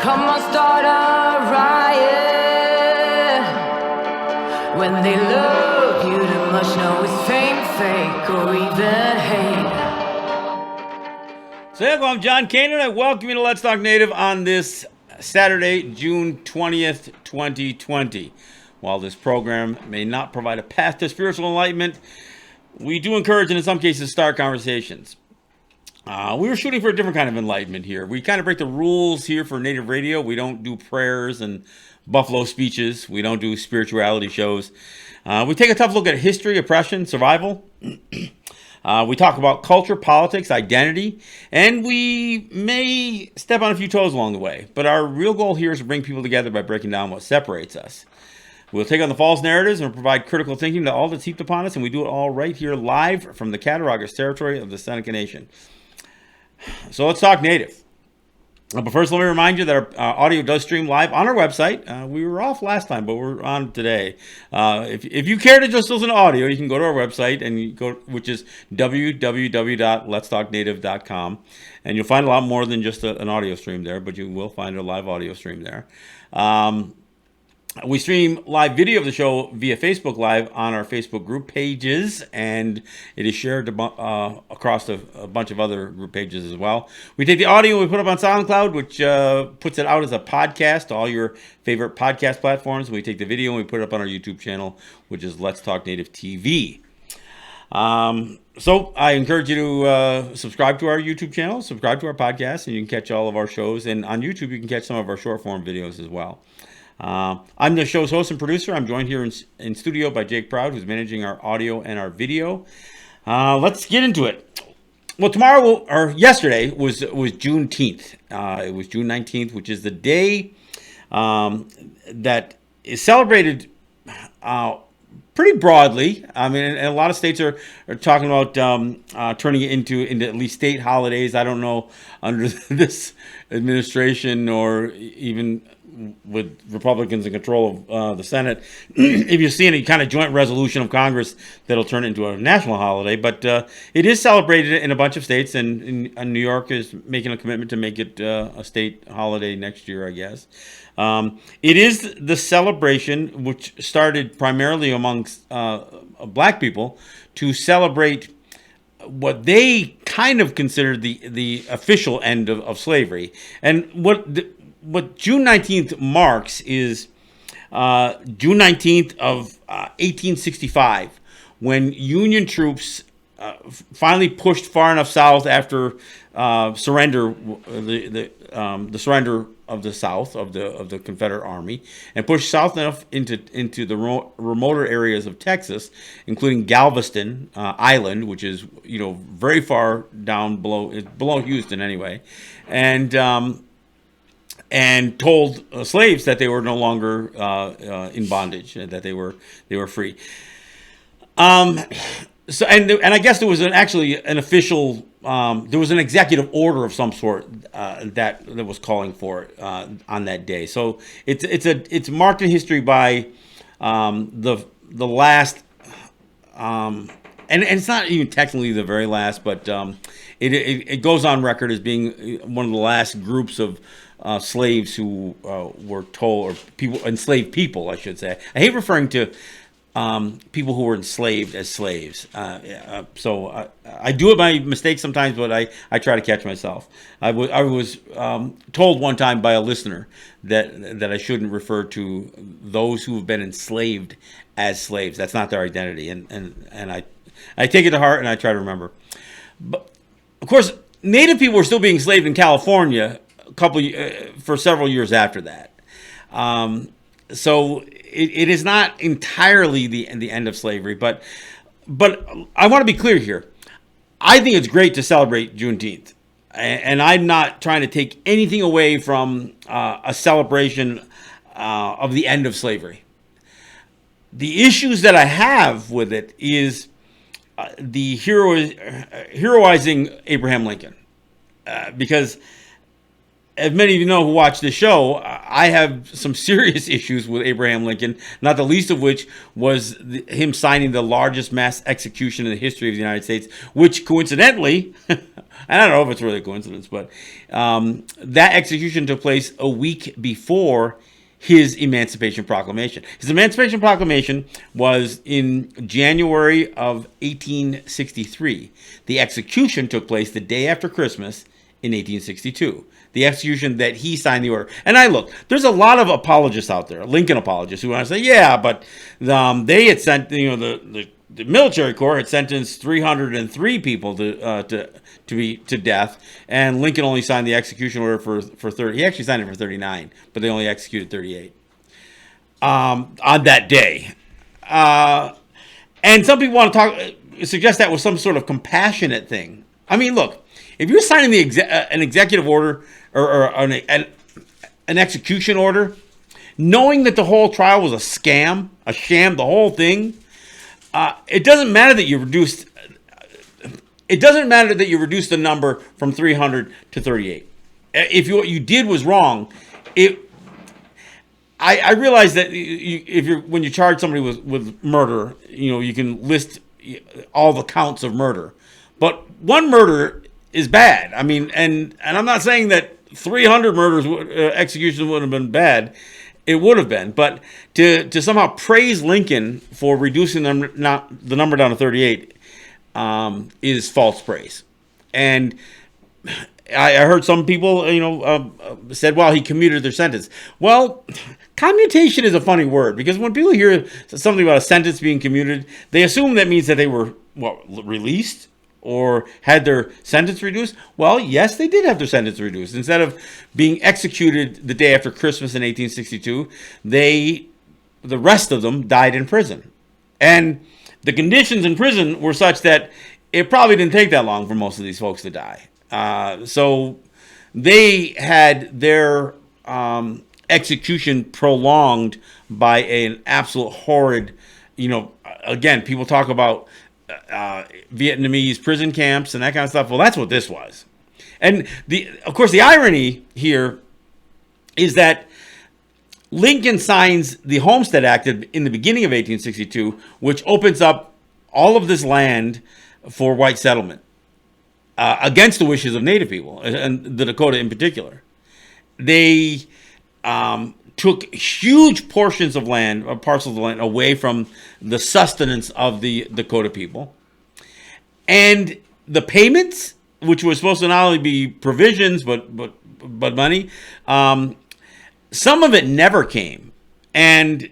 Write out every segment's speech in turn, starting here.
Come on, start a riot. When they love you too much, no, it's fame, fake, or even hate. So, I'm John Kanan. I welcome you to Let's Talk Native on this Saturday, June 20th, 2020. While this program may not provide a path to spiritual enlightenment, we do encourage and in some cases start conversations. We were shooting for a different kind of enlightenment here. We kind of break the rules here for Native radio. We don't do prayers and buffalo speeches. We don't do spirituality shows. We take a tough look at history, oppression, survival. We talk about culture, politics, identity, and we may step on a few toes along the way. But our real goal here is to bring people together by breaking down what separates us. We'll take on the false narratives and provide critical thinking to all that's heaped upon us, and we do it all right here live from the Cattaraugus territory of the Seneca Nation. So let's talk Native. But first, let me remind you that our audio does stream live on our website. We were off last time, but we're on today. If you care to just listen to audio, you can go to our website, which is www.letstalknative.com. And you'll find a lot more than just an audio stream there, but you will find a live audio stream there. We stream live video of the show via Facebook Live on our Facebook group pages, and it is shared across a bunch of other group pages as well. We take the audio and we put it up on SoundCloud, which puts it out as a podcast to all your favorite podcast platforms. We take the video and we put it up on our YouTube channel, which is Let's Talk Native TV. So I encourage you to subscribe to our YouTube channel, subscribe to our podcast, and you can catch all of our shows. And on YouTube, you can catch some of our short form videos as well. I'm the show's host and producer. I'm joined here in studio by Jake Proud, who's managing our audio and our video. Let's get into it. Well, yesterday was Juneteenth. It was June 19th, which is the day that is celebrated pretty broadly. I mean, and a lot of states are talking about turning it into at least state holidays. I don't know under this administration or even with Republicans in control of the Senate, if you see any kind of joint resolution of Congress that'll turn it into a national holiday. But it is celebrated in a bunch of states, and New York is making a commitment to make it a state holiday next year, I guess. It is the celebration which started primarily amongst black people to celebrate what they kind of considered the official end of slavery. And what June 19th marks is June 19th of 1865, when Union troops finally pushed far enough south after surrender, the surrender of the South of the Confederate Army, and pushed south enough into the remoter areas of Texas, including Galveston Island, which is very far down below Houston anyway, and told slaves that they were no longer in bondage, that they were free. So and I guess there was an official there was an executive order of some sort that was calling for it on that day. So it's marked in history by the last and it's not even technically the very last, but it goes on record as being one of the last groups of slaves who were told, or enslaved people, I should say. I hate referring to people who were enslaved as slaves. So I do it by mistake sometimes, but I try to catch myself. I was told one time by a listener that I shouldn't refer to those who have been enslaved as slaves. That's not their identity, and I take it to heart and I try to remember. But of course, Native people were still being enslaved in California for several years after that. So it is not entirely the end of slavery, but I want to be clear here. I think it's great to celebrate Juneteenth, and I'm not trying to take anything away from a celebration of the end of slavery. The issues that I have with it is the heroizing Abraham Lincoln, because as many of you know who watch the show, I have some serious issues with Abraham Lincoln, not the least of which was him signing the largest mass execution in the history of the United States, which coincidentally, I don't know if it's really a coincidence, but that execution took place a week before his Emancipation Proclamation. His Emancipation Proclamation was in January of 1863. The execution took place the day after Christmas in 1862. The execution that he signed the order. And there's a lot of apologists out there, Lincoln apologists, who want to say, yeah, but they had sent, the military corps had sentenced 303 people to death, and Lincoln only signed the execution order for 30. He actually signed it for 39, but they only executed 38 on that day. And some people want to suggest that was some sort of compassionate thing. I mean, look, if you're signing an executive order or an execution order, knowing that the whole trial was a scam, a sham, the whole thing, it doesn't matter that you reduced. It doesn't matter that you reduced the number from 300 to 38. If what you did was wrong, I realize that when you charge somebody with murder, you can list all the counts of murder, but one murder is bad. I mean, and I'm not saying that 300 murders executions would have been bad. It would have been, but to somehow praise Lincoln for reducing the number down to 38 is false praise. And I heard some people, said, well, he commuted their sentence. Well, commutation is a funny word, because when people hear something about a sentence being commuted, they assume that means that they were, released or had their sentence reduced. Well, yes, they did have their sentence reduced. Instead of being executed the day after Christmas in 1862, the rest of them died in prison. And the conditions in prison were such that it probably didn't take that long for most of these folks to die. So they had their execution prolonged by an absolute horrid, again, people talk about Vietnamese prison camps and that kind of stuff. Well, that's what this was. And of course, the irony here is that Lincoln signs the Homestead Act in the beginning of 1862, which opens up all of this land for white settlement against the wishes of Native people, and the Dakota in particular. They took huge portions of land, or parcels of land, away from the sustenance of the Dakota people. And the payments, which were supposed to not only be provisions, but money, some of it never came. And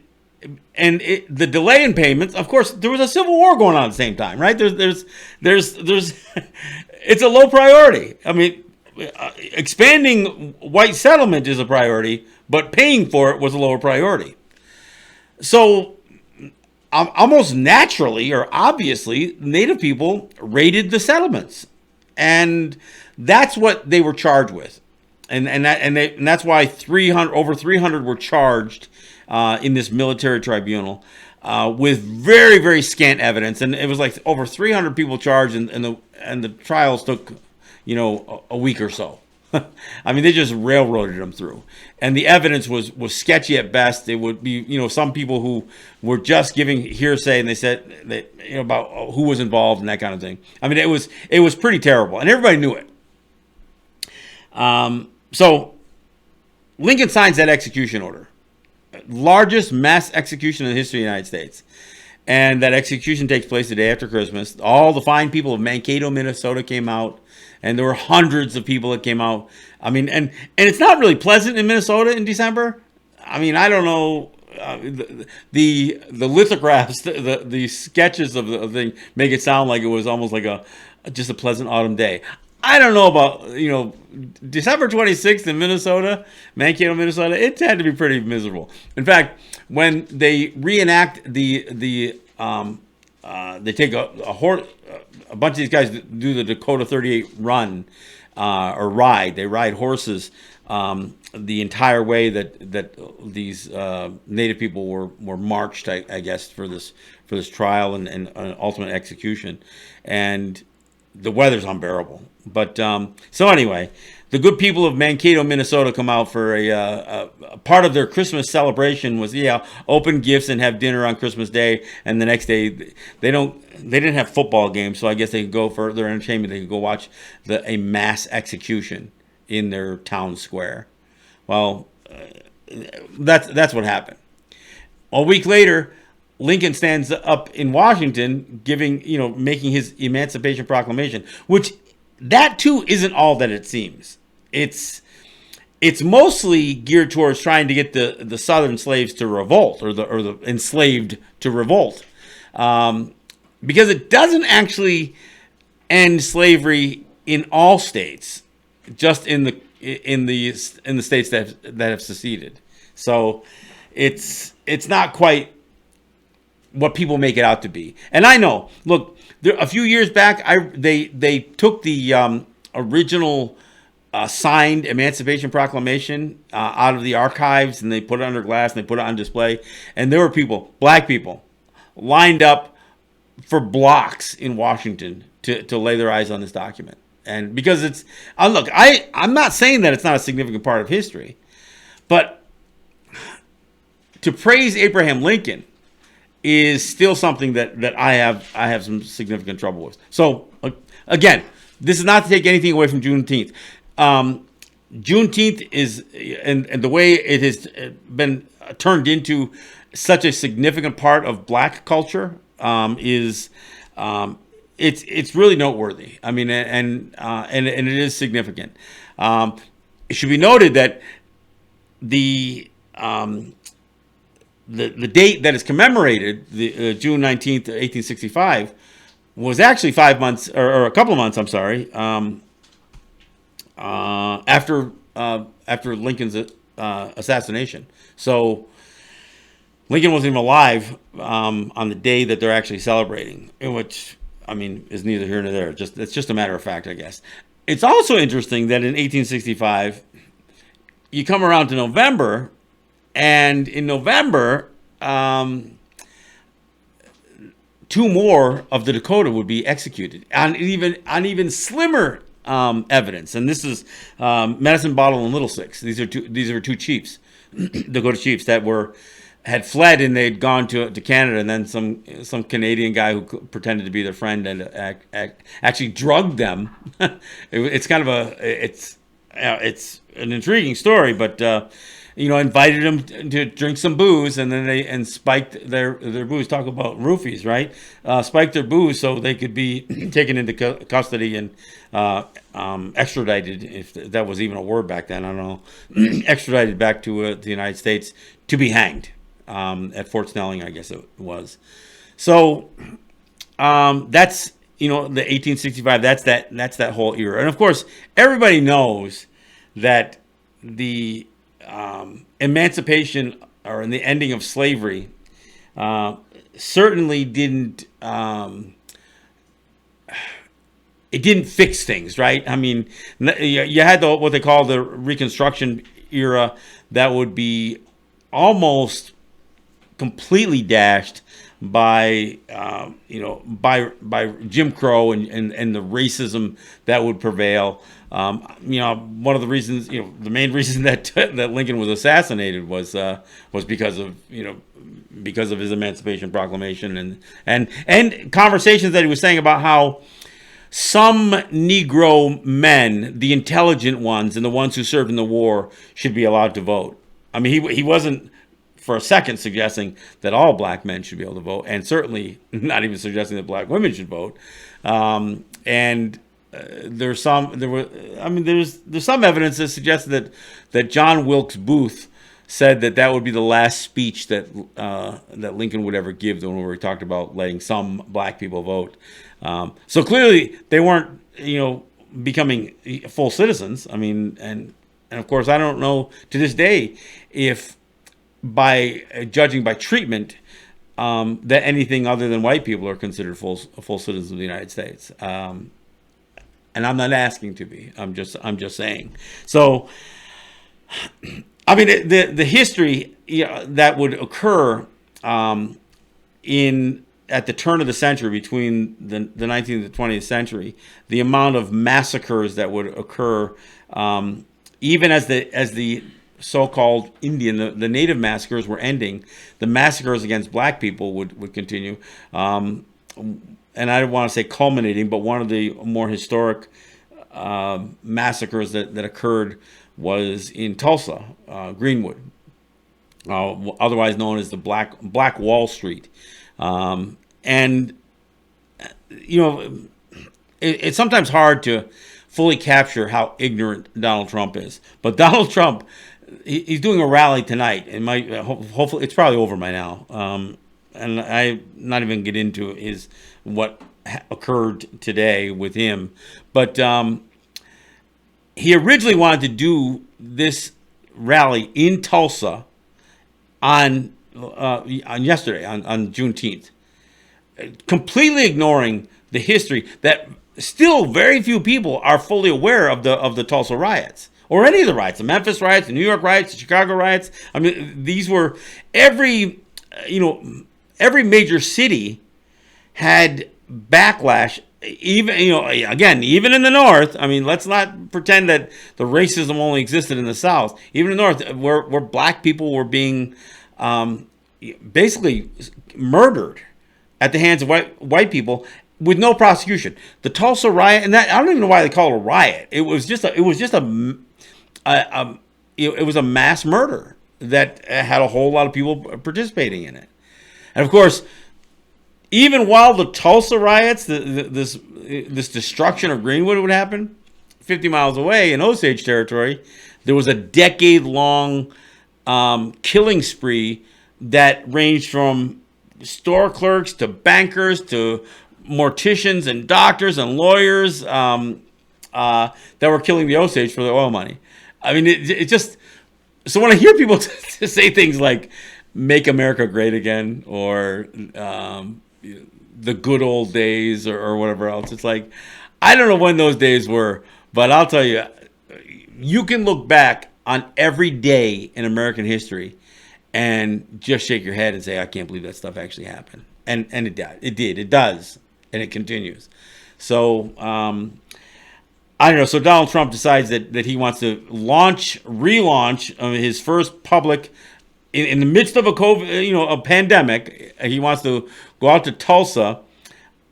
the delay in payments, of course, there was a civil war going on at the same time, right? There's it's a low priority. I mean, expanding white settlement is a priority, but paying for it was a lower priority. So almost naturally or obviously, Native people raided the settlements, and that's what they were charged with, and that's why over 300 were charged in this military tribunal with very, very scant evidence, and it was like over 300 people charged, and the trials took a week or so. I mean, they just railroaded them through, and the evidence was sketchy at best. It would be, some people who were just giving hearsay, and they said that about who was involved and that kind of thing. I mean, it was pretty terrible, and everybody knew it. So Lincoln signs that execution order, largest mass execution in the history of the United States. And that execution takes place the day after Christmas. All the fine people of Mankato, Minnesota came out, and there were hundreds of people that came out. I mean, and it's not really pleasant in Minnesota in December. I mean, I don't know. The lithographs, the sketches of the thing make it sound like it was almost like just a pleasant autumn day. I don't know about, December 26th in Minnesota, Mankato, Minnesota, it had to be pretty miserable. In fact, when they reenact they take a bunch of these guys do the Dakota 38 run or ride. They ride horses the entire way that these Native people were marched, I guess, for this trial and ultimate execution. And the weather's unbearable. But so anyway, the good people of Mankato, Minnesota, come out for a part of their Christmas celebration was open gifts and have dinner on Christmas Day, and the next day they didn't have football games, so I guess they could go for their entertainment. They could go watch a mass execution in their town square. Well, that's what happened. A week later, Lincoln stands up in Washington, making his Emancipation Proclamation, which that too isn't all that it seems. It's mostly geared towards trying to get the Southern slaves to revolt, or the enslaved to revolt, because it doesn't actually end slavery in all states, just in the states that have seceded. So it's not quite what people make it out to be. And I know, look, a few years back, they took the original signed Emancipation Proclamation out of the archives, and they put it under glass and they put it on display. And there were black people, lined up for blocks in Washington to lay their eyes on this document. And because it's, look, I'm not saying that it's not a significant part of history, but to praise Abraham Lincoln is still something that I have some significant trouble with. So again, this is not to take anything away from Juneteenth. Juneteenth is, and the way it has been turned into such a significant part of black culture, is it's really noteworthy. I mean, and it is significant. It should be noted that the date that is commemorated, the June 19th, 1865, was actually 5 months, or a couple of months, I'm sorry, after Lincoln's assassination. So Lincoln wasn't even alive on the day that they're actually celebrating, which, I mean, is neither here nor there. It's just a matter of fact, I guess. It's also interesting that in 1865, you come around to November, and in November, 2 more of the Dakota would be executed on even slimmer evidence. And this is Medicine Bottle and Little Six. These are two chiefs, Dakota chiefs that had fled, and they'd gone to Canada, and then some Canadian guy who pretended to be their friend and actually drugged them. It's kind of it's an intriguing story, but invited them to drink some booze, and then spiked their booze. Talk about roofies, right? Spiked their booze so they could be taken into custody and extradited, if that was even a word back then. I don't know. Extradited back to the United States to be hanged at Fort Snelling, I guess it was. So that's the 1865. That's that whole era, and of course everybody knows that the emancipation, or in the ending of slavery, certainly didn't it didn't fix things, right? I mean, you had what they call the Reconstruction era, that would be almost completely dashed by by Jim Crow and the racism that would prevail. One of the reasons, the main reason that Lincoln was assassinated was because of his Emancipation Proclamation and conversations that he was saying about how some Negro men, the intelligent ones and the ones who served in the war, should be allowed to vote. I mean, he wasn't for a second suggesting that all black men should be able to vote, and certainly not even suggesting that black women should vote. There's some evidence that suggests that John Wilkes Booth said that would be the last speech that Lincoln would ever give, when he talked about letting some black people vote. So clearly they weren't becoming full citizens. I mean, and of course I don't know to this day if, by judging by treatment, that anything other than white people are considered full citizens of the United States. And I'm not asking to be. I'm just saying. So, I mean, the history that would occur in at the turn of the century, between the 19th and the 20th century, the amount of massacres that would occur, even as the so-called Indian, the native massacres were ending, the massacres against black people would continue. And I don't want to say culminating, but one of the more historic massacres that occurred was in Tulsa, Greenwood, otherwise known as the Black Wall Street. And, it's sometimes hard to fully capture how ignorant Donald Trump is. But Donald Trump, he's doing a rally tonight, and hopefully it's probably over by now. And I'm not even get into what occurred today with him. But he originally wanted to do this rally in Tulsa on yesterday, on Juneteenth, completely ignoring the history that still very few people are fully aware of the Tulsa riots, or any of the riots, the Memphis riots, the New York riots, the Chicago riots. I mean, these were every major city had backlash. Even even in the North. I mean, let's not pretend that the racism only existed in the South. Even in the North, where black people were being basically murdered at the hands of white people with no prosecution. The Tulsa riot, and that, I don't even know why they call it a riot. It was just a mass murder that had a whole lot of people participating in it. And of course, even while the Tulsa riots, this destruction of Greenwood would happen, 50 miles away in Osage territory, there was a decade-long killing spree that ranged from store clerks to bankers to morticians and doctors and lawyers that were killing the Osage for their oil money. I mean, it just... So when I hear people say things like, make America great again, or the good old days, or whatever else, it's like, I don't know when those days were, but I'll tell you, you can look back on every day in American history and just shake your head and say, I can't believe that stuff actually happened. And it did. It does. And it continues. So, I don't know. So Donald Trump decides that he wants to relaunch his first public, in the midst of a pandemic. He wants to go out to Tulsa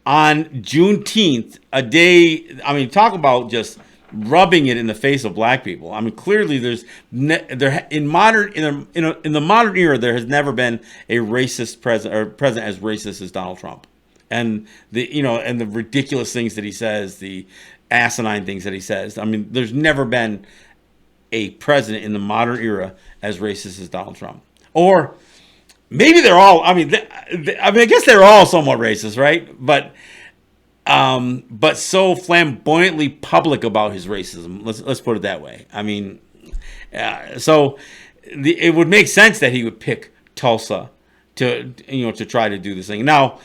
on Juneteenth, a day. I mean, talk about just rubbing it in the face of black people. I mean, clearly in the modern era, there has never been a racist president, or president as racist as Donald Trump. And the ridiculous things that he says, the asinine things that he says. I mean, there's never been a president in the modern era as racist as Donald Trump. Or maybe they're all. I mean, I guess they're all somewhat racist, right? But so flamboyantly public about his racism. Let's put it that way. I mean, so it would make sense that he would pick Tulsa to try to do this thing. Now,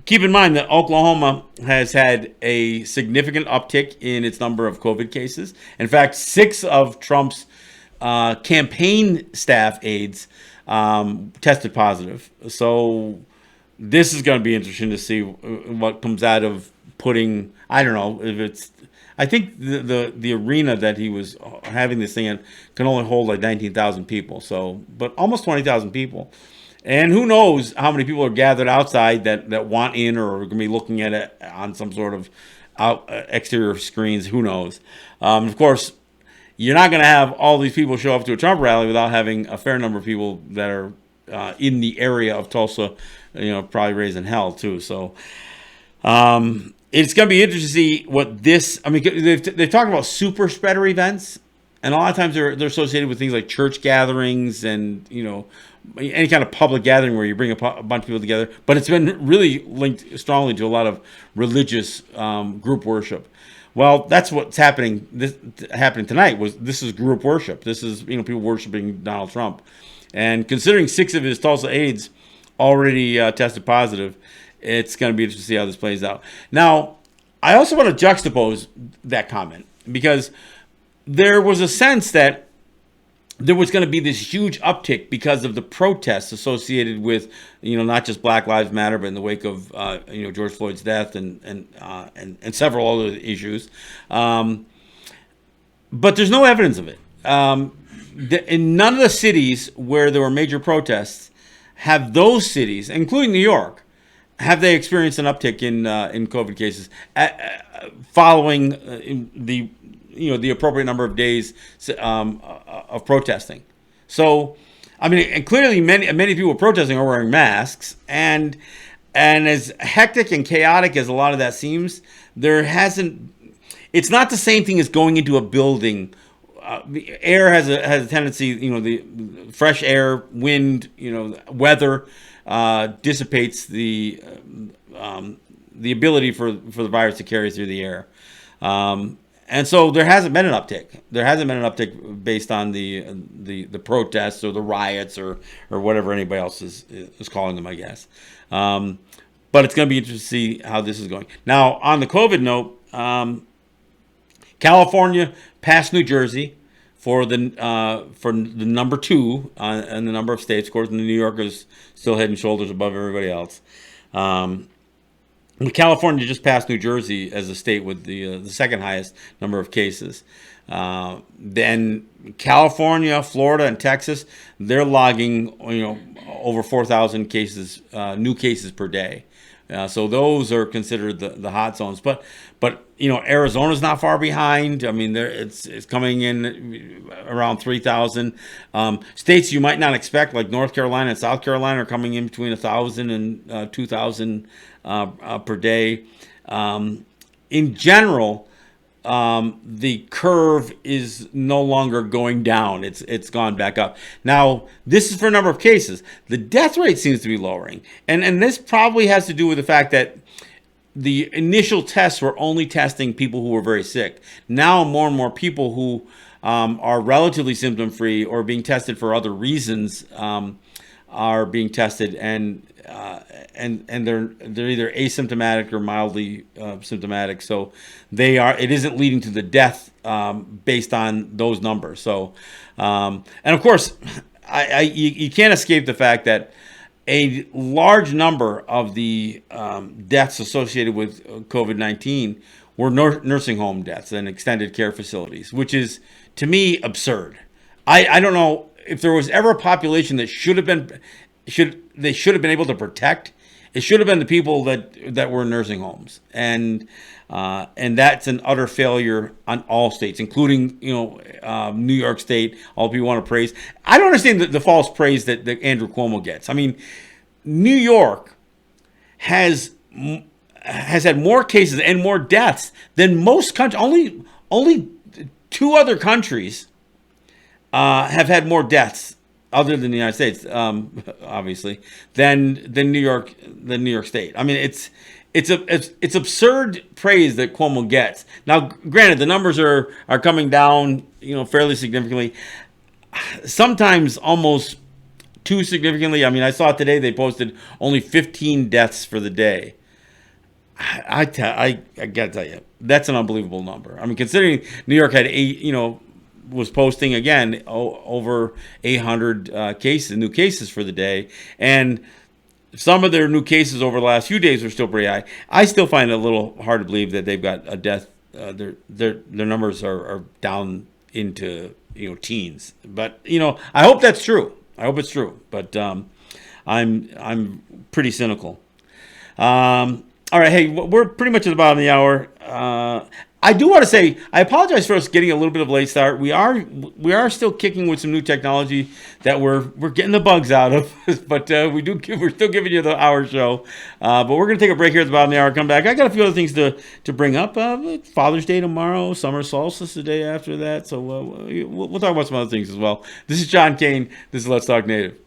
keep in mind that Oklahoma has had a significant uptick in its number of COVID cases. In fact, 6 of Trump's campaign staff aides tested positive. So this is going to be interesting to see what comes out of putting. I don't know if it's. I think the arena that he was having this thing in can only hold like 19,000 people. So, but almost 20,000 people. And who knows how many people are gathered outside that want in, or are going to be looking at it on some sort of exterior screens. Who knows? Of course, you're not going to have all these people show up to a Trump rally without having a fair number of people that are in the area of Tulsa, probably raising hell too. So it's going to be interesting to see what this. I mean, they talk about super spreader events, and a lot of times they're associated with things like church gatherings and any kind of public gathering where you bring a bunch of people together. But it's been really linked strongly to a lot of religious group worship. Well, that's what's happening. Happening tonight this is group worship. This is people worshiping Donald Trump, and considering 6 of his Tulsa aides already tested positive, it's going to be interesting to see how this plays out. Now, I also want to juxtapose that comment, because there was a sense that there was going to be this huge uptick because of the protests associated with, not just Black Lives Matter, but in the wake of, George Floyd's death and several other issues. But there's no evidence of it. In none of the cities where there were major protests have those cities, including New York, have they experienced an uptick in COVID cases following the appropriate number of days of protesting. So, and clearly many people protesting are wearing masks, and as hectic and chaotic as a lot of that seems, it's not the same thing as going into a building. The air has a tendency, the fresh air, wind, weather dissipates the ability for the virus to carry through the air. And so there hasn't been an uptick. There hasn't been an uptick based on the protests or the riots or whatever anybody else is calling them, I guess. But it's going to be interesting to see how this is going. Now, on the COVID note, California passed New Jersey for the number 2 in the number of states. Of course, New York is still head and shoulders above everybody else. California just passed New Jersey as a state with the second highest number of cases. Then California, Florida, and Texas, they're logging over 4,000 cases, new cases per day. So those are considered the hot zones. But Arizona's not far behind. It's coming in around 3,000. States you might not expect, like North Carolina and South Carolina, are coming in between 1,000 and 2,000 per day. In general, the curve is no longer going down. It's gone back up. Now, this is for a number of cases. The death rate seems to be lowering. And this probably has to do with the fact that the initial tests were only testing people who were very sick. Now, more and more people who are relatively symptom-free or being tested for other reasons are being tested, and they're either asymptomatic or mildly symptomatic. So it isn't leading to the death based on those numbers. So, and of course, you can't escape the fact that a large number of the deaths associated with COVID-19 were nursing home deaths and extended care facilities, which is, to me, absurd. I don't know if there was ever a population that they should have been able to protect. It should have been the people that were in nursing homes, and that's an utter failure on all states, including New York State. All people want to praise. I don't understand the false praise that Andrew Cuomo gets. New York has had more cases and more deaths than most countries. Only 2 other countries have had more deaths, other than the United States, obviously, than New York State. It's absurd praise that Cuomo gets. Now, granted, the numbers are coming down, fairly significantly. Sometimes almost too significantly. I saw today they posted only 15 deaths for the day. I gotta tell you, that's an unbelievable number. Considering New York had was posting again over 800 new cases for the day, and some of their new cases over the last few days are still pretty high. I still find it a little hard to believe that they've got a death. Their numbers are down into teens, but I hope that's true. I hope it's true, but I'm pretty cynical. All right, hey, we're pretty much at the bottom of the hour. I do want to say I apologize for us getting a little bit of a late start. We are still kicking with some new technology that we're getting the bugs out of, but we're still giving you the hour show. But we're going to take a break here at the bottom of the hour. Come back. I got a few other things to bring up. Father's Day tomorrow, summer solstice the day after that. So we'll talk about some other things as well. This is John Kane. This is Let's Talk Native.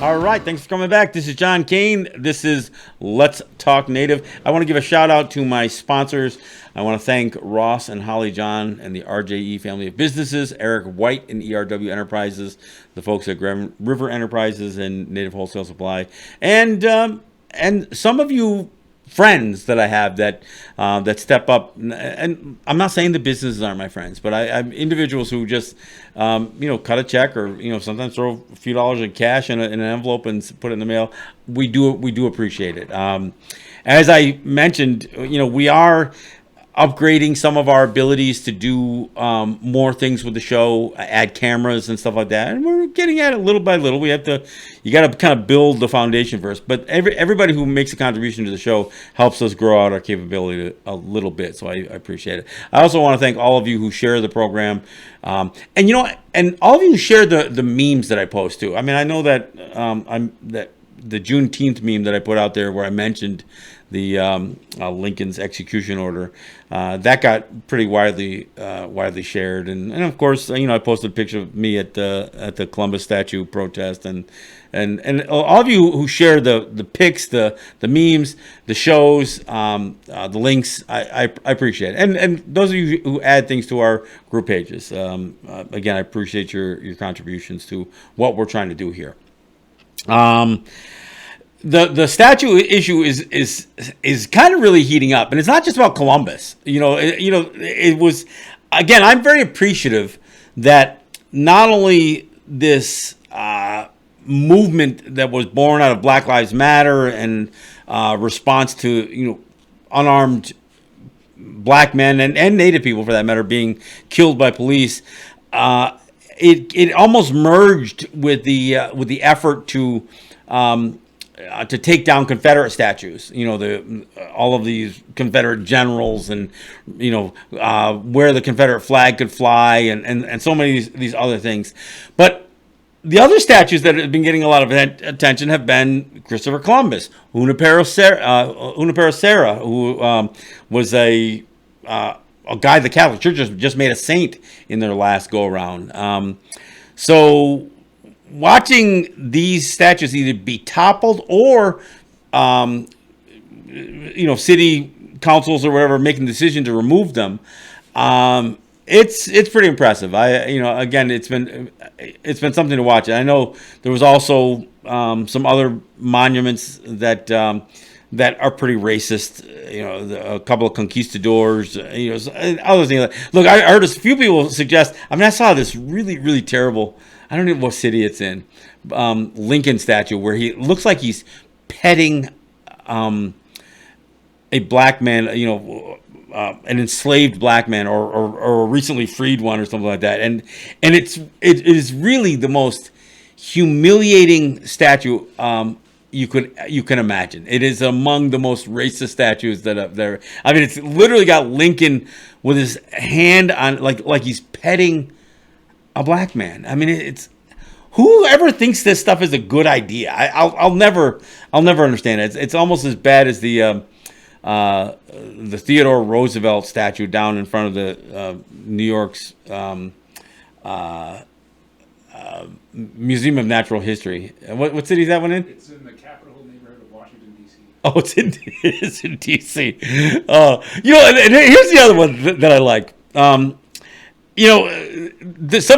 All All right, thanks for coming back. This is John Kane. This is Let's Talk Native. I want to give a shout out to my sponsors. I want to thank Ross and Holly John and the RJE family of businesses, Eric White and ERW Enterprises, the folks at Grand River Enterprises and Native Wholesale Supply, and some of you friends that I have that step up. And I'm not saying the businesses aren't my friends, but I'm individuals who just cut a check or sometimes throw a few dollars in cash in an envelope and put it in the mail. We do appreciate it. As I mentioned, we are upgrading some of our abilities to do more things with the show, add cameras and stuff like that, and we're getting at it little by little. You got to kind of build the foundation first, but everybody who makes a contribution to the show helps us grow out our capability a little bit, so I appreciate it. I also want to thank all of you who share the program, and all of you who share the memes that I post too. I mean, I know that the Juneteenth meme that I put out there where I mentioned the Lincoln's execution order, that got pretty widely shared, and of course I posted a picture of me at the Columbus statue protest, and all of you who share the pics, the memes, the shows, the links, I appreciate it, and those of you who add things to our group pages, again, I appreciate your contributions to what we're trying to do here. The statue issue is kind of really heating up, and it's not just about Columbus. It was, again, I'm very appreciative that not only this movement that was born out of Black Lives Matter and response to unarmed black men and Native people for that matter being killed by police, it almost merged with the effort to take down Confederate statues, all of these Confederate generals, and where the Confederate flag could fly, and so many of these other things. But the other statues that have been getting a lot of attention have been Christopher Columbus, Junipero Serra, who was a guy the Catholic Church just made a saint in their last go around. So watching these statues either be toppled or, city councils or whatever making the decision to remove them, it's pretty impressive. Again, it's been something to watch. I know there was also some other monuments that are pretty racist. A couple of conquistadors. Other things. Look, I heard a few people suggest. I mean, I saw this really, really terrible. I don't know what city it's in. Lincoln statue where he looks like he's petting a black man, an enslaved black man or a recently freed one or something like that. And it is really the most humiliating statue you can imagine. It is among the most racist statues that are there. I mean, it's literally got Lincoln with his hand on like he's petting a black man. I mean, it's whoever thinks this stuff is a good idea. I'll never understand it. It's almost as bad as the Theodore Roosevelt statue down in front of the New York's Museum of Natural History. What city is that one in? It's in the capital neighborhood of Washington, D.C. Oh, it's in D.C. And here's the other one that I like. Some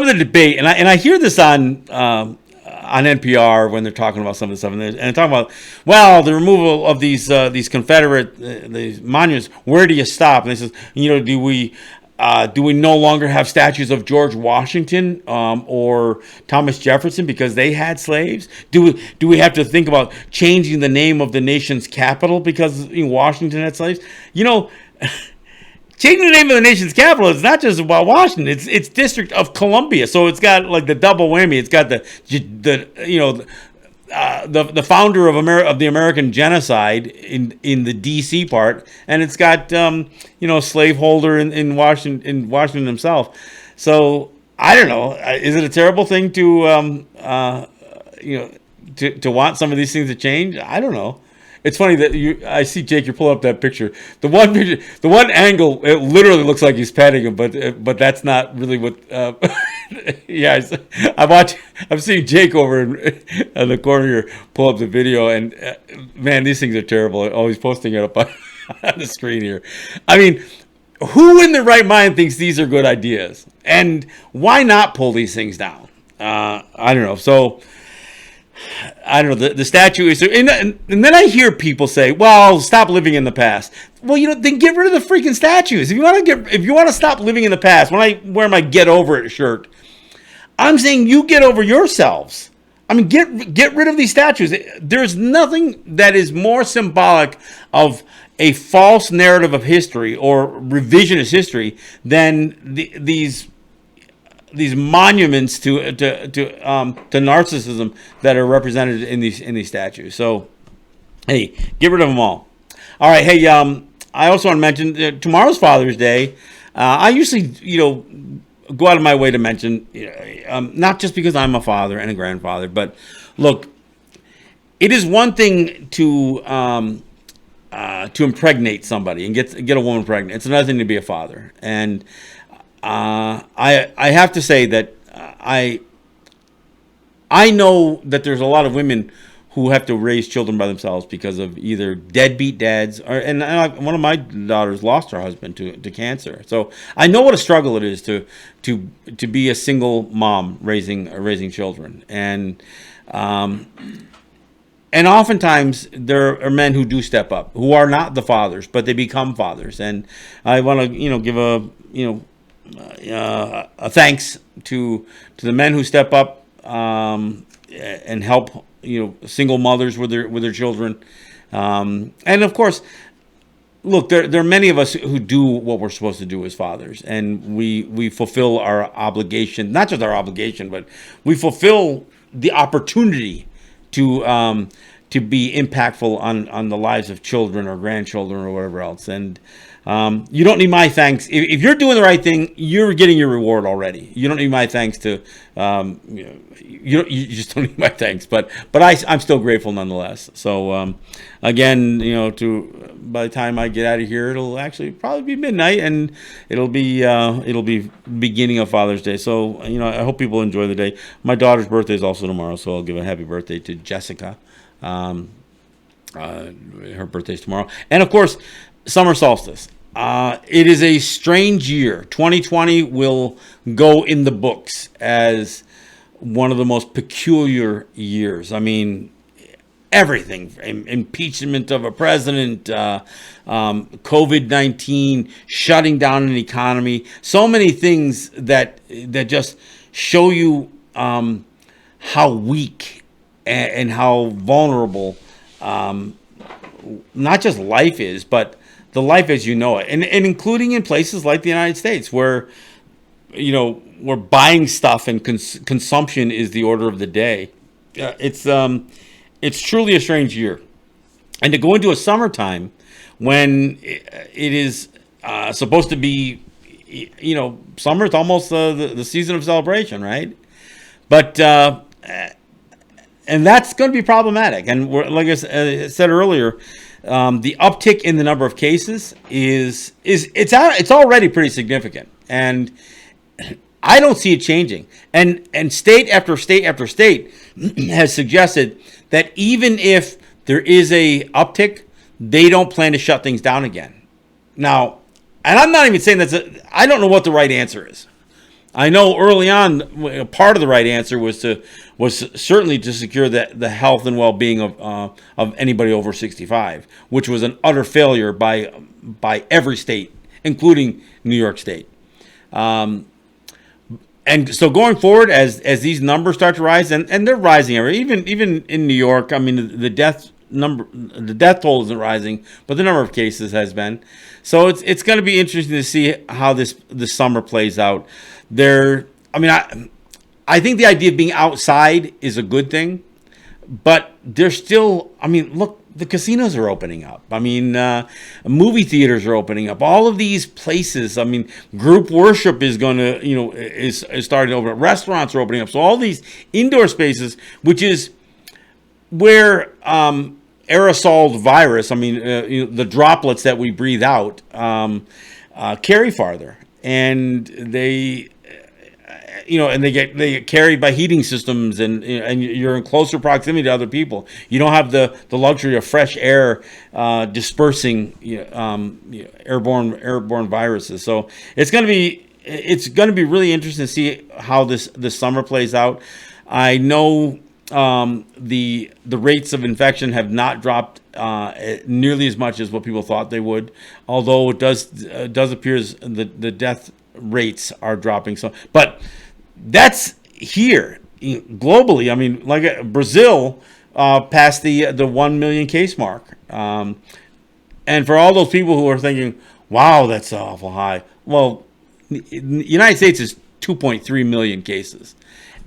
of the debate, and I hear this on NPR when they're talking about some of the stuff, and they're talking about, well, the removal of these Confederate these monuments. Where do you stop? And they says, do we no longer have statues of George Washington or Thomas Jefferson because they had slaves? Do we have to think about changing the name of the nation's capital because Washington had slaves? Changing the name of the nation's capital is not just about Washington. It's District of Columbia, so it's got like the double whammy. It's got the founder of the American genocide in the D.C. part, and it's got slaveholder in Washington himself. So I don't know. Is it a terrible thing to want some of these things to change? I don't know. It's funny that I see Jake. You're pulling up that picture. The one angle, it literally looks like he's petting him, but that's not really what. Yeah, I'm seeing Jake over in the corner here pull up the video, and man, these things are terrible. Always posting it up on, on the screen here. I mean, who in their right mind thinks these are good ideas? And why not pull these things down? I don't know. So I don't know. The statue is, and then I hear people say, "Well, stop living in the past." Well, then get rid of the freaking statues. If you want to stop living in the past, when I wear my "Get Over It" shirt, I'm saying you get over yourselves. I mean, get rid of these statues. There's nothing that is more symbolic of a false narrative of history or revisionist history than these monuments to narcissism that are represented in these statues. So, hey, get rid of them all. All right, hey, I also want to mention tomorrow's Father's Day. I usually, go out of my way to mention, not just because I'm a father and a grandfather, but look, it is one thing to impregnate somebody and get a woman pregnant. It's another thing to be a father, and I have to say that I know that there's a lot of women who have to raise children by themselves because of either deadbeat dads and one of my daughters lost her husband to cancer. So I know what a struggle it is to be a single mom raising children, and oftentimes there are men who do step up, who are not the fathers, but they become fathers. And I want to give a thanks to the men who step up and help single mothers with their children, and of course, look, there are many of us who do what we're supposed to do as fathers, and we fulfill our obligation, not just our obligation, but we fulfill the opportunity to be impactful on the lives of children or grandchildren or whatever else. And you don't need my thanks. If you're doing the right thing, you're getting your reward already. You don't need my thanks to, you just don't need my thanks. But I'm still grateful nonetheless. So again, by the time I get out of here, it'll actually probably be midnight, and it'll be beginning of Father's Day. So I hope people enjoy the day. My daughter's birthday is also tomorrow, so I'll give a happy birthday to Jessica. Her birthday's tomorrow, and of course, summer solstice. It is a strange year. 2020 will go in the books as one of the most peculiar years. I mean, everything, impeachment of a president, COVID-19, shutting down an economy, so many things that just show you how weak and how vulnerable not just life is, but the life as you know it, and including in places like the United States, where we're buying stuff and consumption is the order of the day. It's truly a strange year, and to go into a summertime when it is supposed to be, summer. It's almost the season of celebration, right? But and that's going to be problematic. And like I said earlier, the uptick in the number of cases it's already pretty significant, and I don't see it changing. And state after state after state has suggested that even if there is a uptick, they don't plan to shut things down again. Now, and I'm not even saying I don't know what the right answer is. I know early on, part of the right answer was certainly to secure the health and well-being of anybody over 65, which was an utter failure by every state, including New York State. And so going forward, as these numbers start to rise, and they're rising even in New York. I mean, the death toll isn't rising, but the number of cases has been. So it's going to be interesting to see how this summer plays out. I think the idea of being outside is a good thing, but there's still, look, the casinos are opening up. Movie theaters are opening up. All of these places, group worship is going to, is starting to open up. Restaurants are opening up. So all these indoor spaces, which is where aerosol virus, the droplets that we breathe out, carry farther. And and they get carried by heating systems, and you're in closer proximity to other people. You don't have the luxury of fresh air dispersing airborne viruses. So it's going to be really interesting to see how this summer plays out. I know the rates of infection have not dropped nearly as much as what people thought they would, although it does appear as the death rates are dropping. So, but that's here globally. I mean, like Brazil passed the 1 million case mark, and for all those people who are thinking, "Wow, that's awful high," well, the United States is 2.3 million cases,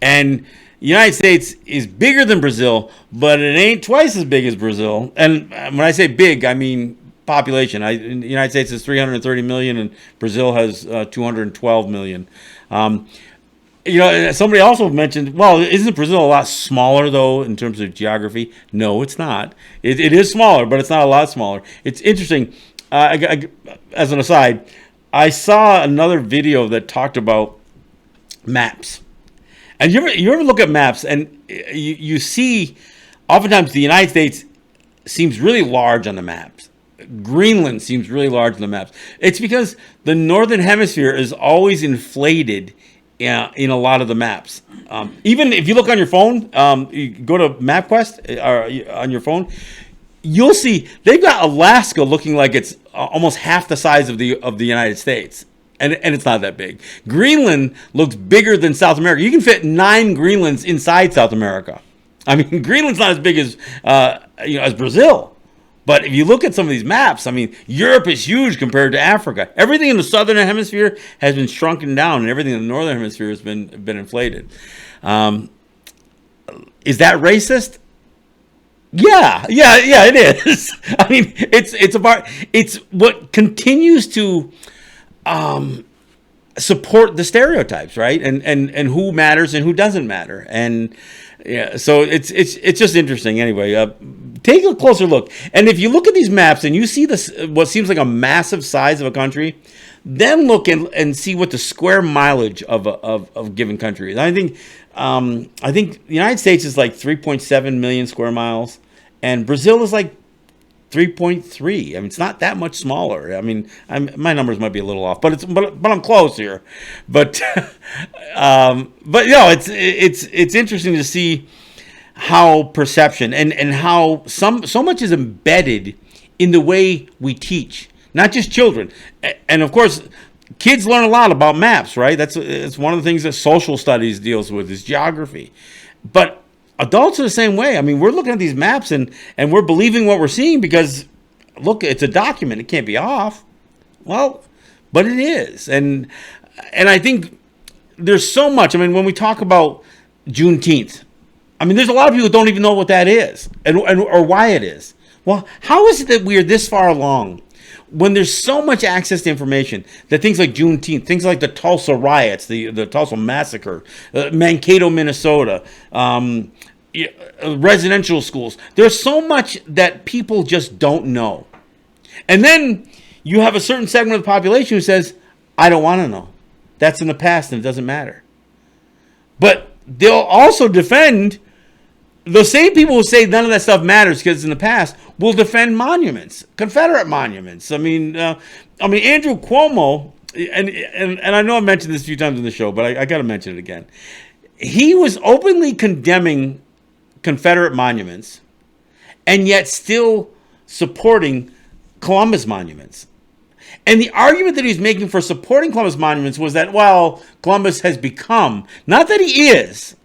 and the United States is bigger than Brazil, but it ain't twice as big as Brazil. And when I say big, I mean population. The United States is 330 million, and Brazil has 212 million. Somebody also mentioned, well, isn't Brazil a lot smaller, though, in terms of geography? No, it's not. It is smaller, but it's not a lot smaller. It's interesting. As an aside, I saw another video that talked about maps. And you ever look at maps and you see, oftentimes the United States seems really large on the maps. Greenland seems really large on the maps. It's because the northern hemisphere is always inflated in a lot of the maps. Even if you look on your phone, you go to MapQuest on your phone, you'll see they've got Alaska looking like it's almost half the size of the United States. And it's not that big. Greenland looks bigger than South America. You can fit 9 Greenlands inside South America. I mean, Greenland's not as big as Brazil. But if you look at some of these maps, I mean, Europe is huge compared to Africa. Everything in the southern hemisphere has been shrunken down, and everything in the northern hemisphere has been inflated. Is that racist? Yeah, it is. I mean, it's what continues to support the stereotypes, right? And who matters and who doesn't matter. And yeah, so it's just interesting. Anyway, take a closer look. And if you look at these maps and you see this, what seems like a massive size of a country, then look and see what the square mileage of a given country is. I think the United States is like 3.7 million square miles, and Brazil is like 3.3. I mean, it's not that much smaller. I mean, my numbers might be a little off, but I'm close here. But it's interesting to see how perception and how so much is embedded in the way we teach, not just children. And of course, kids learn a lot about maps, right? It's one of the things that social studies deals with is geography. But adults are the same way. I mean, we're looking at these maps and we're believing what we're seeing because, look, it's a document. It can't be off. Well, but it is. And I think there's so much. I mean, when we talk about Juneteenth, I mean, there's a lot of people who don't even know what that is or why it is. Well, how is it that we are this far along when there's so much access to information that things like Juneteenth, things like the Tulsa riots, the Tulsa massacre, Mankato, Minnesota, residential schools. There's so much that people just don't know. And then you have a certain segment of the population who says, I don't want to know. That's in the past and it doesn't matter. But they'll also defend, the same people who say none of that stuff matters because it's in the past will defend monuments, Confederate monuments. I mean, Andrew Cuomo, and I know I mentioned this a few times in the show, but I got to mention it again. He was openly condemning Confederate monuments and yet still supporting Columbus monuments. And the argument that he's making for supporting Columbus monuments was that, well, Columbus has become, not that he is,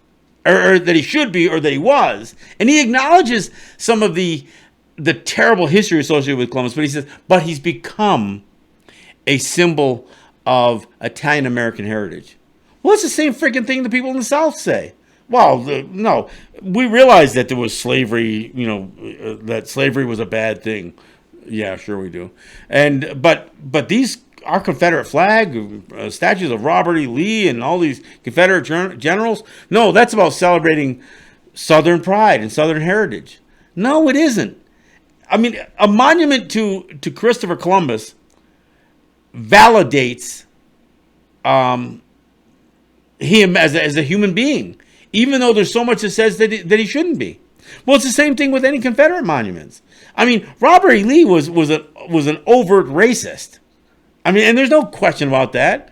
or that he should be, or that he was. And he acknowledges some of the terrible history associated with Columbus, but he says, but he's become a symbol of Italian American heritage. Well, it's the same freaking thing the people in the South say. Well, no, we realize that there was slavery, that slavery was a bad thing. Yeah, sure we do. And but our Confederate flag, statues of Robert E. Lee and all these Confederate generals, no, that's about celebrating Southern pride and Southern heritage. No, it isn't. I mean, a monument to Christopher Columbus validates him as a human being, even though there's so much that says that he shouldn't be. Well, it's the same thing with any Confederate monuments. I mean, Robert E. Lee was an overt racist. I mean, and there's no question about that.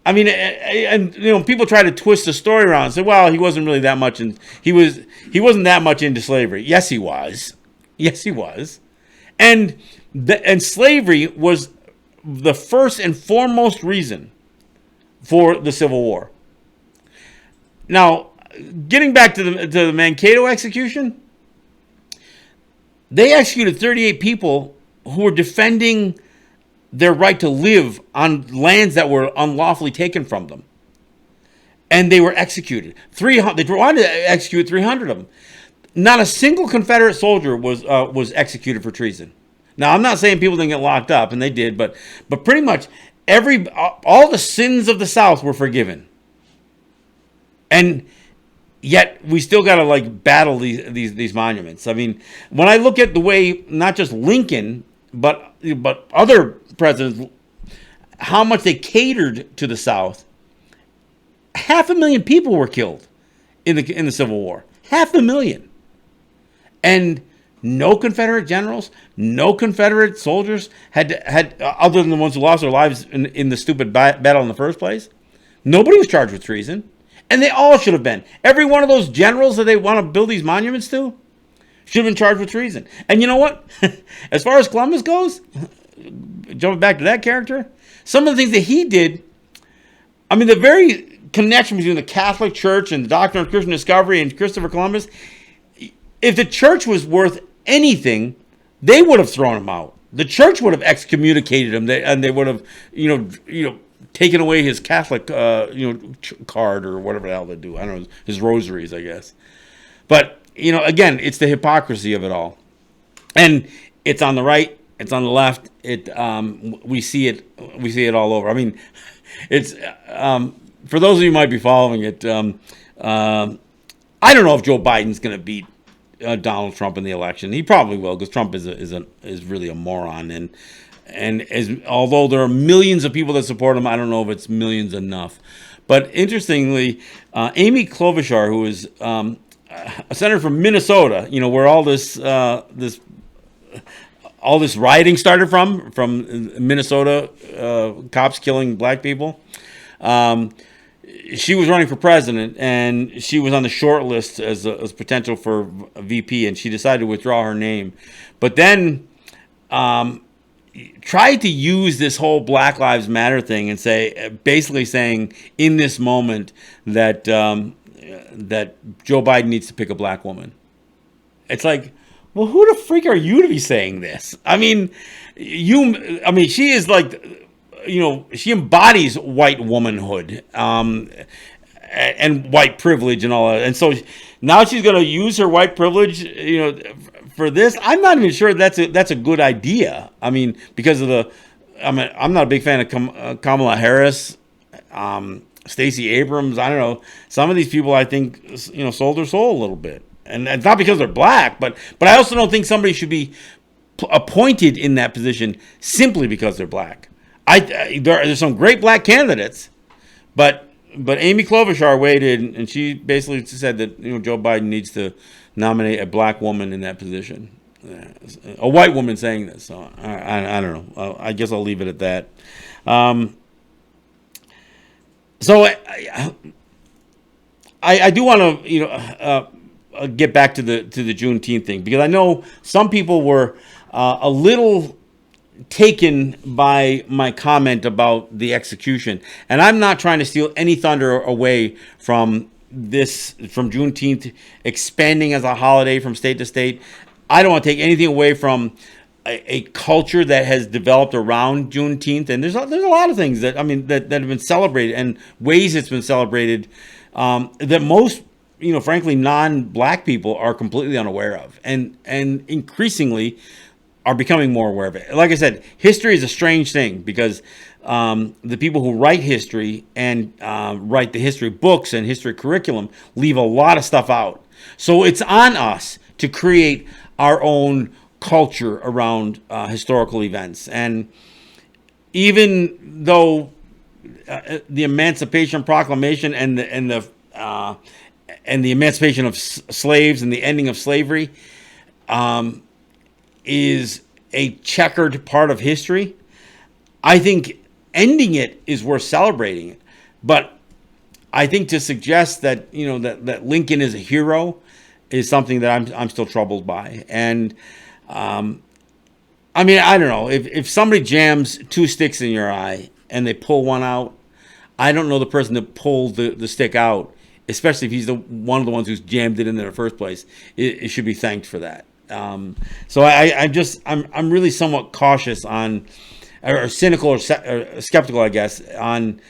I mean, and people try to twist the story around and say, well, he wasn't really that much, and he wasn't that much into slavery. Yes, he was. Yes, he was. And slavery was the first and foremost reason for the Civil War. Now, getting back to the Mankato execution, they executed 38 people who were defending their right to live on lands that were unlawfully taken from them. And they were executed. They wanted to execute 300 of them. Not a single Confederate soldier was executed for treason. Now, I'm not saying people didn't get locked up, and they did, but pretty much all the sins of the South were forgiven. And yet we still got to battle these monuments. I mean, when I look at the way not just Lincoln but other presidents, how much they catered to the South, 500,000 people were killed in the Civil War. 500,000. And no Confederate generals, no Confederate soldiers had other than the ones who lost their lives in the stupid battle in the first place. Nobody was charged with treason. And they all should have been. Every one of those generals that they want to build these monuments to should have been charged with treason. And you know what? As far as Columbus goes, jumping back to that character, some of the things that he did, I mean, the very connection between the Catholic Church and the doctrine of Christian discovery and Christopher Columbus, if the church was worth anything, they would have thrown him out. The church would have excommunicated him, and they would have, taken away his Catholic, card or whatever the hell they do. I don't know, his rosaries, I guess. But again, it's the hypocrisy of it all, and it's on the right, it's on the left. We see it all over. I mean, it's for those of you who might be following it. I don't know if Joe Biden's going to beat Donald Trump in the election. He probably will, because Trump is really a moron, and although there are millions of people that support him, I don't know if it's millions enough. But interestingly, Amy Klobuchar, who is a senator from Minnesota, where all this rioting started from Minnesota, cops killing black people. She was running for president, and she was on the short list as potential for a VP, and she decided to withdraw her name. But then tried to use this whole Black Lives Matter thing and basically saying in this moment that Joe Biden needs to pick a black woman. It's like, well, who the freak are you to be saying this? I mean, she is like, she embodies white womanhood and white privilege and all that. And so now she's going to use her white privilege, for this. I'm not even sure that's a good idea. I mean, because of I'm not a big fan of Kamala Harris, Stacey Abrams. I don't know. Some of these people, I think, sold their soul a little bit. And it's not because they're black, but I also don't think somebody should be appointed in that position simply because they're black. There's some great black candidates, but Amy Klobuchar waited, and she basically said that Joe Biden needs to nominate a black woman in that position. A white woman saying this, so I don't know. I guess I'll leave it at that. So I do want to get back to the Juneteenth thing, because I know some people were a little taken by my comment about the execution, and I'm not trying to steal any thunder away from Juneteenth expanding as a holiday from state to state. I don't want to take anything away from a culture that has developed around Juneteenth, and there's a lot of things that have been celebrated, and ways it's been celebrated that most frankly non-black people are completely unaware of, and increasingly are becoming more aware of it. Like I said, history is a strange thing, because the people who write history and write the history books and history curriculum leave a lot of stuff out. So it's on us to create our own culture around historical events. And even though the Emancipation Proclamation and the emancipation of slaves and the ending of slavery is a checkered part of history. I think ending it is worth celebrating it, but I think to suggest that that Lincoln is a hero is something that I'm still troubled by. And I mean, I don't know if somebody jams two sticks in your eye and they pull one out. I don't know the person that pulled the stick out, especially if he's one of the ones who's jammed it in there in the first place. It should be thanked for that. So I'm really somewhat cautious on, or cynical or skeptical, I guess, on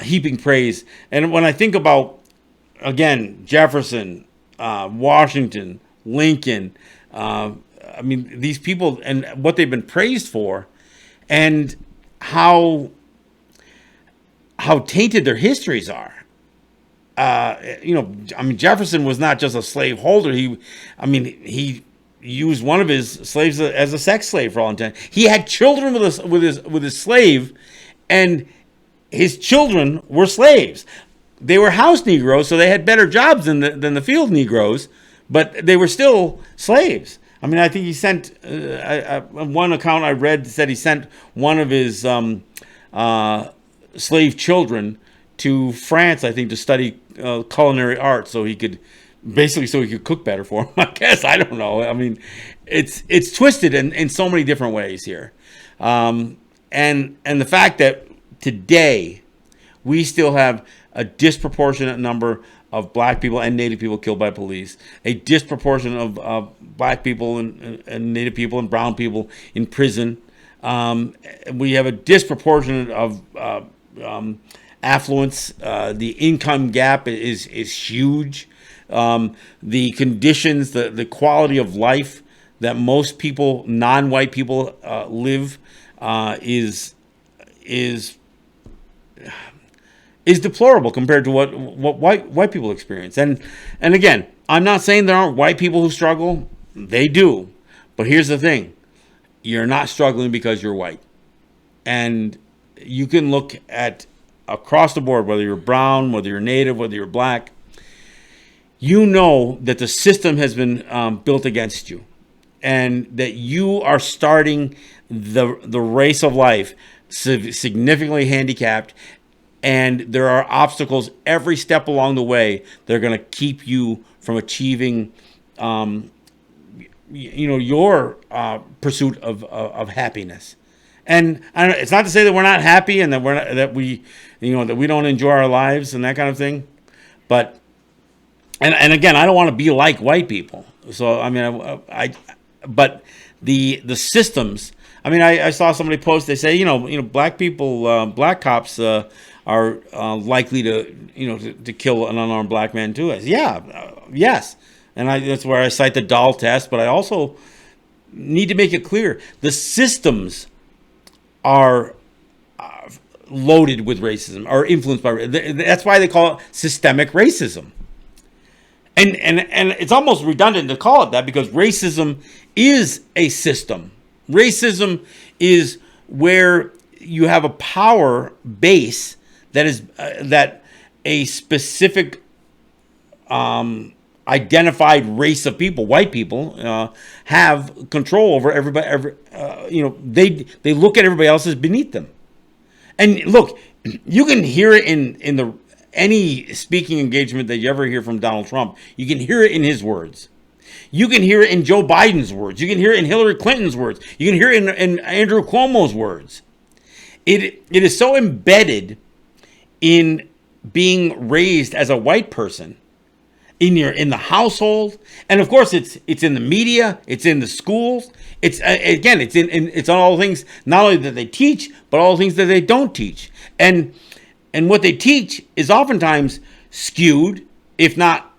heaping praise. And when I think about, again, Jefferson, Washington, Lincoln, I mean, these people and what they've been praised for, and how tainted their histories are. I mean, Jefferson was not just a slave holder. He used one of his slaves as a sex slave for all intent. He had children with his slave, and his children were slaves. They were house Negroes, so they had better jobs than the field Negroes, but they were still slaves. I mean, I think he sent one account I read said he sent one of his slave children to France, I think, to study culinary art, so he could cook better for him. I guess, I don't know. I mean, it's twisted in so many different ways here, and the fact that today we still have a disproportionate number of black people and Native people killed by police, a disproportionate of black people and Native people and brown people in prison. We have a disproportionate of affluence. The income gap is huge. The conditions, the quality of life that most people, non-white people, live is deplorable compared to what white people experience. And again, I'm not saying there aren't white people who struggle. They do. But here's the thing. You're not struggling because you're white. And you can look at across the board, whether you're brown, whether you're Native, whether you're black, you know that the system has been built against you, and that you are starting the race of life significantly handicapped, and there are obstacles every step along the way that are going to keep you from achieving your pursuit of happiness. And it's not to say that we're not happy and that we don't enjoy our lives and that kind of thing, but and again, I don't want to be like white people. So I mean, but the systems. I mean, I saw somebody post. They say black people, black cops are likely to kill an unarmed black man too. I say, yes, and that's where I cite the Dahl test. But I also need to make it clear the systems are loaded with racism, or influenced by. That's why they call it systemic racism. And it's almost redundant to call it that, because racism is a system. Racism is where you have a power base that is that a specific identified race of people, white people, have control over everybody. They look at everybody else as beneath them. And look, you can hear it in any speaking engagement that you ever hear from Donald Trump. You can hear it in his words. You can hear it in Joe Biden's words. You can hear it in Hillary Clinton's words. You can hear it in Andrew Cuomo's words. It is so embedded in being raised as a white person in the household, and of course it's in the media, it's in the schools. It's it's on all the things not only that they teach, but all the things that they don't teach. And what they teach is oftentimes skewed, if not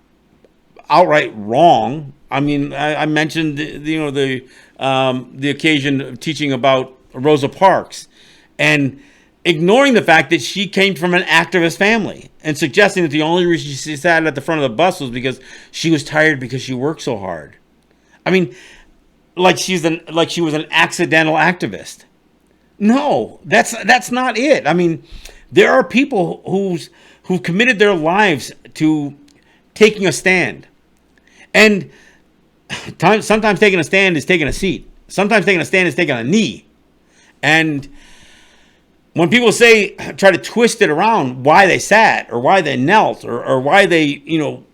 outright wrong. I mean, I mentioned the occasion of teaching about Rosa Parks, and ignoring the fact that she came from an activist family, and suggesting that the only reason she sat at the front of the bus was because she was tired because she worked so hard. I mean, like she was an accidental activist. No, that's not it. I mean, There are people who committed their lives to taking a stand. And sometimes taking a stand is taking a seat. Sometimes taking a stand is taking a knee. And when people try to twist it around why they sat or why they knelt or why they,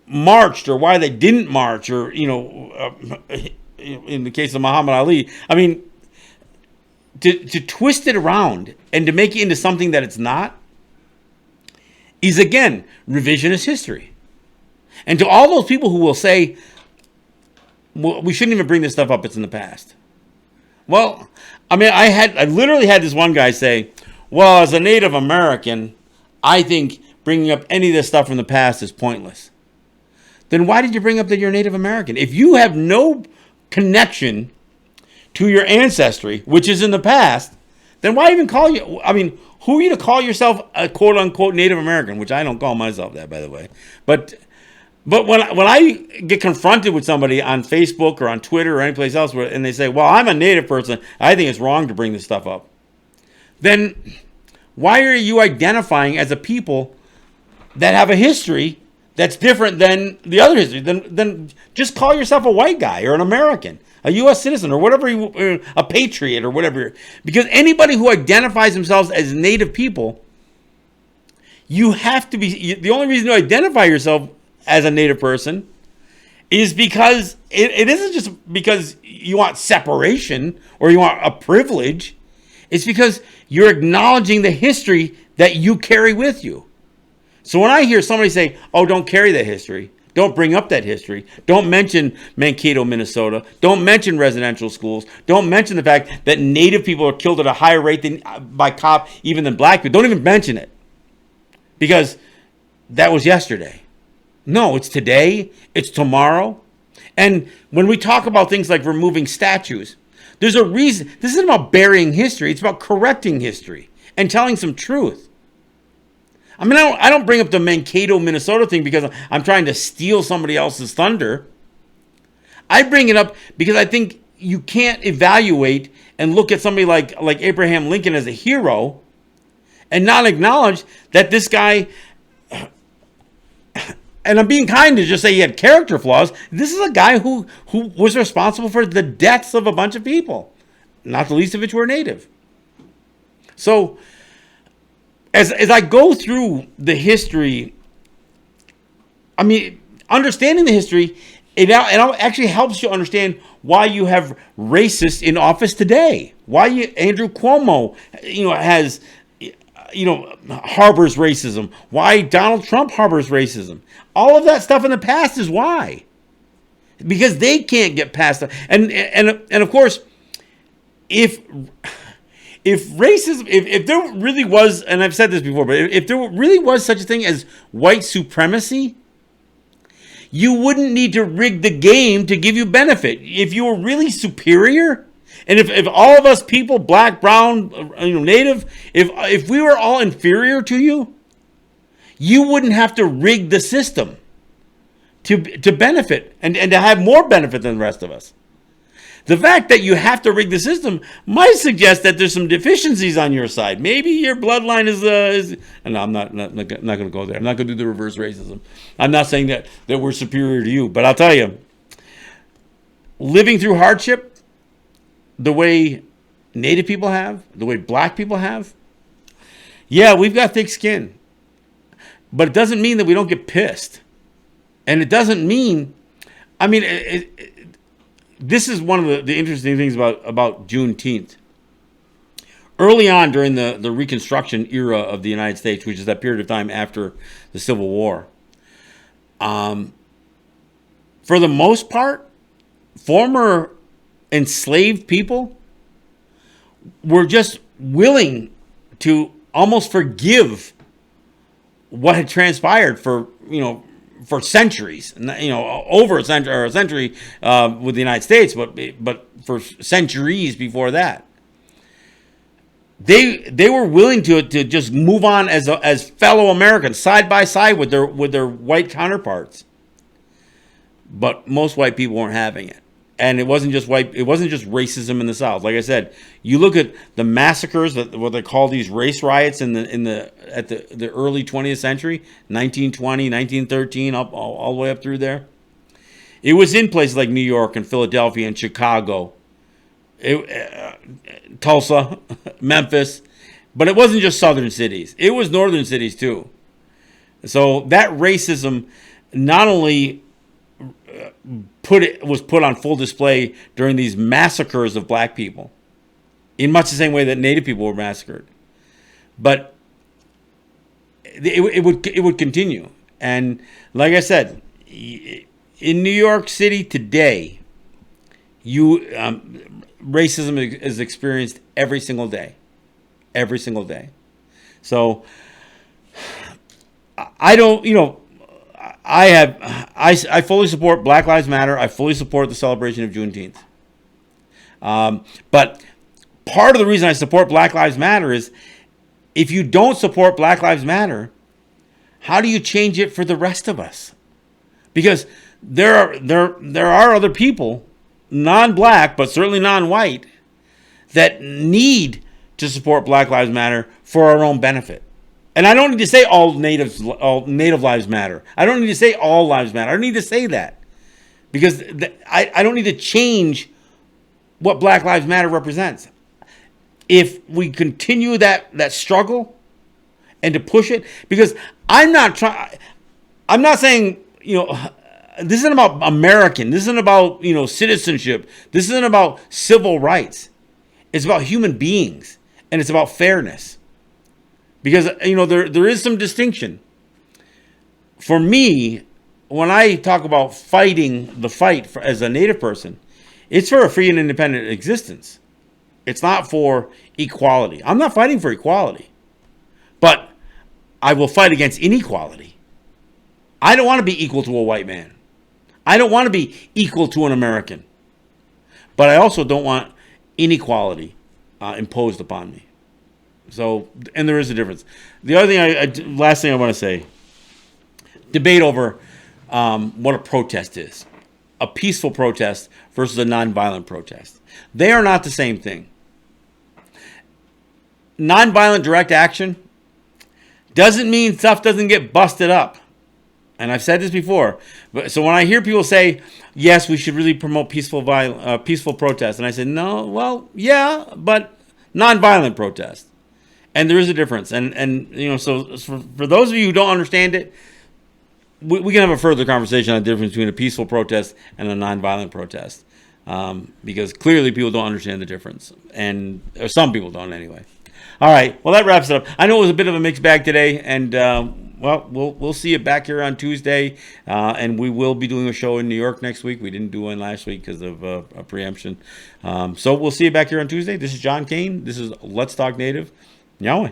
marched or why they didn't march or, in the case of Muhammad Ali, I mean, to twist it around and to make it into something that it's not is, again, revisionist history. And to all those people who will say, well, we shouldn't even bring this stuff up, it's in the past. Well, I mean, I literally had this one guy say, well, as a Native American, I think bringing up any of this stuff from the past is pointless. Then why did you bring up that you're Native American? If you have no connection to your ancestry, which is in the past, then why even call you? I mean, who are you to call yourself a quote unquote Native American? Which I don't call myself that, by the way. But when I get confronted with somebody on Facebook or on Twitter or anyplace else, and they say, well, I'm a Native person, I think it's wrong to bring this stuff up. Then why are you identifying as a people that have a history that's different than the other history? Then just call yourself a white guy or an American, a U.S. citizen or whatever, a patriot or whatever. Because anybody who identifies themselves as Native people, you have to be, the only reason to identify yourself as a Native person is because it isn't just because you want separation or you want a privilege. It's because you're acknowledging the history that you carry with you. So when I hear somebody say, oh, don't carry that history, don't bring up that history, don't mention Mankato, Minnesota, don't mention residential schools, don't mention the fact that Native people are killed at a higher rate by cop even than black people, don't even mention it. Because that was yesterday. No, it's today, it's tomorrow. And when we talk about things like removing statues, there's a reason. This isn't about burying history. It's about correcting history and telling some truth. I mean, I don't bring up the Mankato, Minnesota thing because I'm trying to steal somebody else's thunder. I bring it up because I think you can't evaluate and look at somebody like Abraham Lincoln as a hero and not acknowledge that this guy, and I'm being kind to just say he had character flaws. This is a guy who was responsible for the deaths of a bunch of people, not the least of which were Native. So as I go through the history, I mean, understanding the history, it actually helps you understand why you have racists in office today. Why Andrew Cuomo, harbors racism. Why Donald Trump harbors racism. All of that stuff in the past is why. Because they can't get past it. And of course, if racism, if there really was, and I've said this before, but if there really was such a thing as white supremacy, you wouldn't need to rig the game to give you benefit. If you were really superior, and if all of us people, black, brown, Native, if we were all inferior to you, you wouldn't have to rig the system to benefit and to have more benefit than the rest of us. The fact that you have to rig the system might suggest that there's some deficiencies on your side. Maybe your bloodline is and I'm not going to go there. I'm not going to do the reverse racism. I'm not saying that we're superior to you, but I'll tell you, living through hardship the way Native people have, the way black people have, yeah, we've got thick skin. But it doesn't mean that we don't get pissed. And it doesn't mean, I mean, this is one of the interesting things about Juneteenth. Early on during the Reconstruction era of the United States, which is that period of time after the Civil War, for the most part, former enslaved people were just willing to almost forgive what had transpired for centuries, over a century with the United States, but for centuries before that, they were willing to just move on as fellow Americans, side by side with their white counterparts. But most white people weren't having it, And it wasn't just white. It wasn't just racism in the South. Like I said, you look at the massacres, what they call these race riots at the early 20th century, 1920, 1913, all the way up through there. It was in places like New York and Philadelphia and Chicago, Tulsa, Memphis, but it wasn't just southern cities. It was northern cities too. So that racism not only was put on full display during these massacres of black people, in much the same way that Native people were massacred, but it would continue. And like I said, in New York City today, racism is experienced every single day. So I don't, I fully support Black Lives Matter. I fully support the celebration of Juneteenth. But part of the reason I support Black Lives Matter is if you don't support Black Lives Matter, how do you change it for the rest of us? Because there are other people, non-black, but certainly non-white, that need to support Black Lives Matter for our own benefit. And I don't need to say all Native lives matter. I don't need to say all lives matter. I don't need to say that. Because I don't need to change what Black Lives Matter represents. If we continue that struggle and to push it, because I'm not saying, this isn't about American. This isn't about, citizenship. This isn't about civil rights. It's about human beings, and it's about fairness. Because, there is some distinction. For me, when I talk about fighting the fight as a Native person, it's for a free and independent existence. It's not for equality. I'm not fighting for equality, but I will fight against inequality. I don't want to be equal to a white man. I don't want to be equal to an American. But I also don't want inequality imposed upon me. So, and there is a difference. The other thing, last thing I want to say, debate over what a protest is. A peaceful protest versus a nonviolent protest. They are not the same thing. Nonviolent direct action doesn't mean stuff doesn't get busted up. And I've said this before. So when I hear people say, yes, we should really promote peaceful protest, and I say, no, well, yeah, but nonviolent protest. And there is a difference. And so for those of you who don't understand it, we can have a further conversation on the difference between a peaceful protest and a nonviolent protest. Because clearly people don't understand the difference. Or some people don't anyway. All right. Well, that wraps it up. I know it was a bit of a mixed bag today. And, we'll see you back here on Tuesday. And we will be doing a show in New York next week. We didn't do one last week because of a preemption. So we'll see you back here on Tuesday. This is John Kane. This is Let's Talk Native. Yahweh.